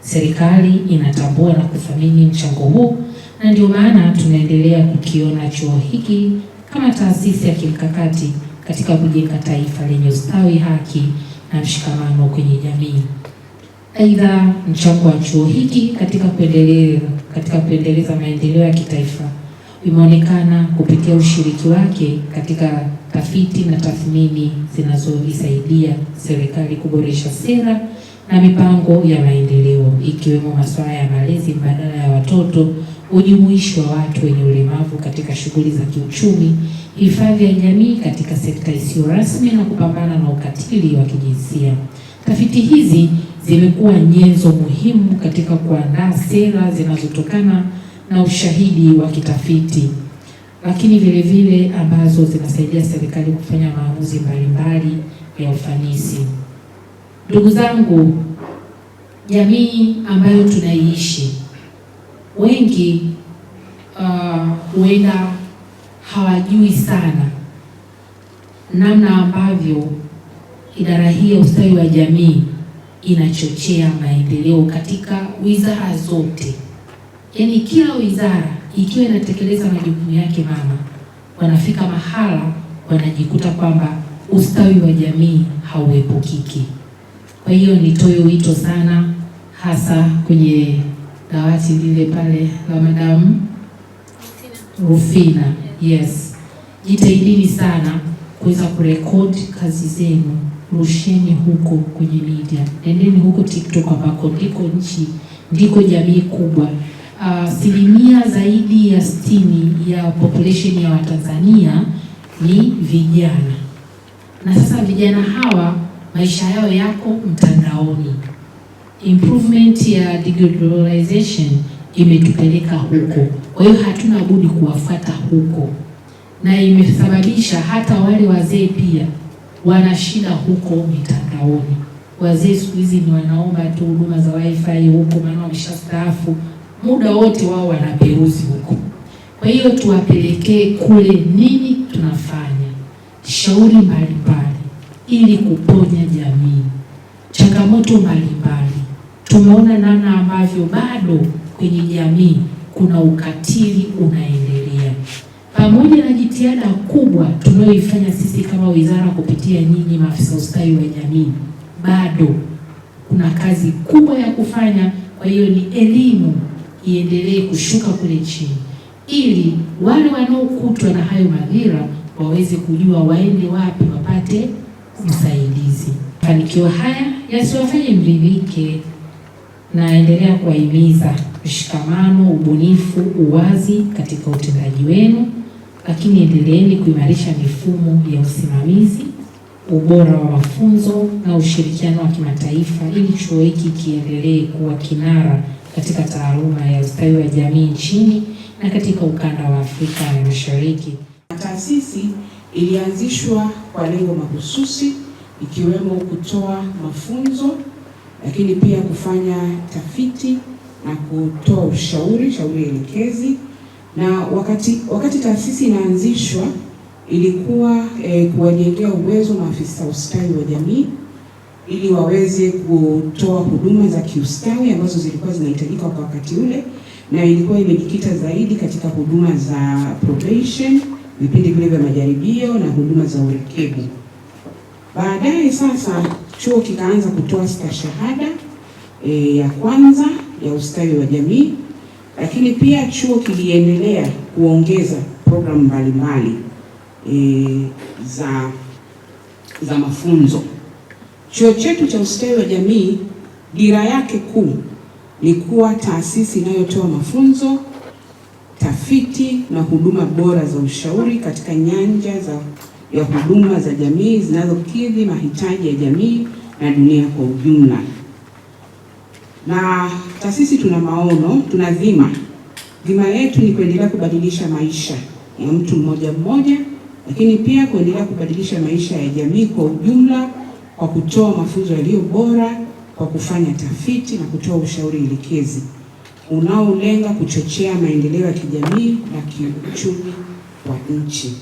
Serikali inatambua na kuthamini mchango huu, na ndio maana tunaendelea kukiona chuo hiki kama taasisi ya kimkakati katika kujenga taifa lenye ustawi, haki na mshikamano kwenye jamii. Aidha, mchango wa chuo hiki katika kuendeleza maendeleo ya kitaifa imeonekana kupitia ushiriki wake katika tafiti na tathmini zinazoisaidia serikali kuboresha sera na mipango ya maendeleo, ikiwemo masuala ya malezi mbadala ya watoto, ujumuishi wa watu wenye ulemavu katika shughuli za kiuchumi, hifadhi ya jamii katika sekta isiyo rasmi na kupambana na ukatili wa kijinsia. Tafiti hizi zimekuwa nyenzo muhimu katika kuandaa sera zinazotokana na ushahidi wa kitafiti, lakini vile vile ambazo zinasaidia serikali kufanya maamuzi mbalimbali ya ufanisi. Ndugu zangu, jamii ambayo tunaiishi, wengi huenda hawajui sana namna ambavyo idara hii ya ustawi wa jamii inachochea maendeleo katika wizara zote. Yaani kila wizara ikiwa inatekeleza majukumu yake mama, wanafika mahala wanajikuta kwamba ustawi wa jamii hauepukiki. Kwa hiyo nitoe wito sana, hasa kwenye dawati lile pale la Madam Rufina. Yes. Jitahidini sana kuweza kurekodi kazi zenu. Rusheni huko kwenye media. Nendeni huko TikTok ambako ndiko jamii kubwa. Asilimia zaidi ya 60 ya population ya Watanzania ni vijana. Na sasa vijana hawa maisha yao yako mtandaoni. Improvement ya digitalization imetupeleka huko. Kwa hiyo hatuna budi kuwafuata huko. Na imesababisha hata wale wazee pia wana shida huko mitandaoni. Wazee siku hizi ni wanaomba tu huduma za wifi huko, maana wameshastaafu, muda wote wao wanaperuzi huko. Kwa hiyo tuwapelekee kule nini tunafanya, shauri mbalimbali ili kuponya jamii, changamoto mbalimbali. Tumeona namna ambavyo bado kwenye jamii kuna ukatili unaendelea. Pamoja na jitihada kubwa tunayoifanya sisi kama wizara kupitia nyinyi maafisa ustawi wa jamii, bado kuna kazi kubwa ya kufanya. Kwa hiyo ni elimu iendelee kushuka kule chini, ili wale wanaokutwa na hayo madhira waweze kujua waende wapi wapate usaidizi. Mafanikio haya yasiwafanye mridhike. Naendelea kuwahimiza mshikamano, ubunifu, uwazi katika utendaji wenu, lakini endeleeni kuimarisha mifumo ya usimamizi, ubora wa mafunzo na ushirikiano wa kimataifa, ili chuo hiki kiendelee kuwa kinara katika taaluma ya ustawi wa jamii nchini na katika ukanda wa Afrika ya Mashariki. Taasisi ilianzishwa kwa lengo mahususi, ikiwemo kutoa mafunzo, lakini pia kufanya tafiti na kutoa ushauri elekezi. Na wakati taasisi inaanzishwa ilikuwa kuwajengea uwezo maafisa ustawi wa jamii ili waweze kutoa huduma za kiustawi ambazo zilikuwa zinahitajika kwa wakati ule, na ilikuwa imejikita zaidi katika huduma za probation, vipindi vile vya majaribio na huduma za urekebu. Baadaye sasa chuo kikaanza kutoa stashahada ya kwanza ya ustawi wa jamii, lakini pia chuo kiliendelea kuongeza programu mbalimbali za mafunzo. Chuo chetu cha ustawi wa jamii, dira yake kuu ni kuwa taasisi inayotoa mafunzo, tafiti na huduma bora za ushauri katika nyanja ya huduma za jamii zinazokidhi mahitaji ya jamii na dunia kwa ujumla. Na taasisi tuna maono, tuna dhima. Dhima yetu ni kuendelea kubadilisha maisha ya mtu mmoja mmoja, lakini pia kuendelea kubadilisha maisha ya jamii kwa ujumla kwa kutoa mafunzo yaliyo bora, kwa kufanya tafiti na kutoa ushauri elekezi unaolenga kuchochea maendeleo ya kijamii na kiuchumi wa nchi.